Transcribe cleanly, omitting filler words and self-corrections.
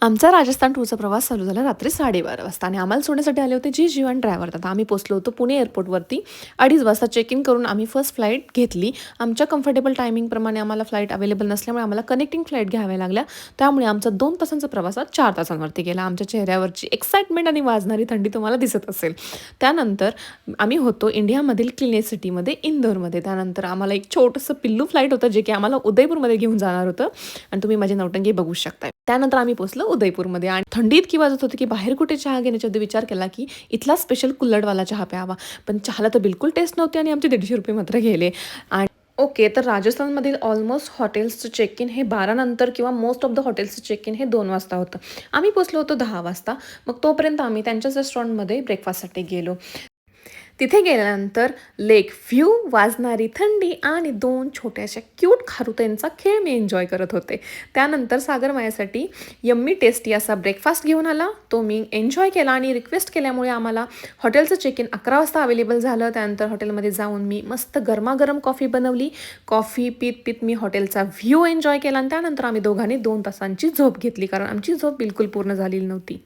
आमचा राजस्थान टूरचा प्रवास चालू झाला रात्री 12:30 वाजता आणि आम्हाला सोडण्यासाठी आले होते जी जीवन ड्रायव्हर. आता आम्ही पोहोचलो होतो पुणे एअरपोर्टवरती 2:30 वाजता चेक इन करून आम्ही फर्स्ट फ्लाईट घेतली. आमच्या कम्फर्टेबल टायमिंगप्रमाणे आम्हाला फ्लाईट अवेलेबल नसल्यामुळे आम्हाला कनेक्टिंग फ्लाईट घ्याव्या लागल्या. त्यामुळे आमचा 2 तासांचा प्रवासात 4 तासांवरती गेला. आमच्या चेहऱ्यावरची एक्साइटमेंट आणि वाजणारी थंडी तुम्हाला दिसत असेल. त्यानंतर आम्ही होतो इंडियामधील क्लिनेस्ट सिटीमध्ये इंदोरमध्ये. त्यानंतर आम्हाला एक छोटंसं पिल्लू फ्लाईट होतं जे की आम्हाला उदयपूरमध्ये घेऊन जाणार होतं आणि तुम्ही माझी नौटंकी बघू शकताय. त्यानंतर आम्ही पोहोचलो उदयपूरमध्ये आणि थंडी इतकी वाजत होती की बाहेर कुठे चहा घेण्याच्या आधी विचार केला की इथला स्पेशल कुल्हडवाला चहा प्यावा. पण चहाला तर बिलकुल टेस्ट नव्हती आणि आमचे ₹150 मात्र गेले. आणि ओके, तर राजस्थानमधील ऑलमोस्ट हॉटेल्सचं चेक इन हे 12 नंतर किंवा मोस्ट ऑफ द हॉटेल्सचं चेक इन हे 2 वाजता होतं. आम्ही पोहोचलो होतो 10 वाजता. मग तोपर्यंत आम्ही त्यांच्याच रेस्टॉरंटमध्ये ब्रेकफास्टसाठी गेलो. तिथे गेल्यानंतर लेक व्ह्यू, वाजणारी थंडी आणि 2 छोट्याशा क्यूट खारुताईंचा खेळ मी एन्जॉय करत होते. त्यानंतर सागर माझ्यासाठी यम्मी टेस्टी असा ब्रेकफास्ट घेऊन आला. तो मी एन्जॉय केला आणि रिक्वेस्ट केल्यामुळे आम्हाला हॉटेलचं चेक इन 11 वाजता अवेलेबल झालं. त्यानंतर हॉटेलमध्ये जाऊन मी मस्त गरमागरम कॉफी बनवली. कॉफी पीत मी हॉटेलचा व्ह्यू एन्जॉय केला आणि त्यानंतर आम्ही दोघांनी 2 तासांची झोप घेतली कारण आमची झोप बिलकुल पूर्ण झालेली नव्हती.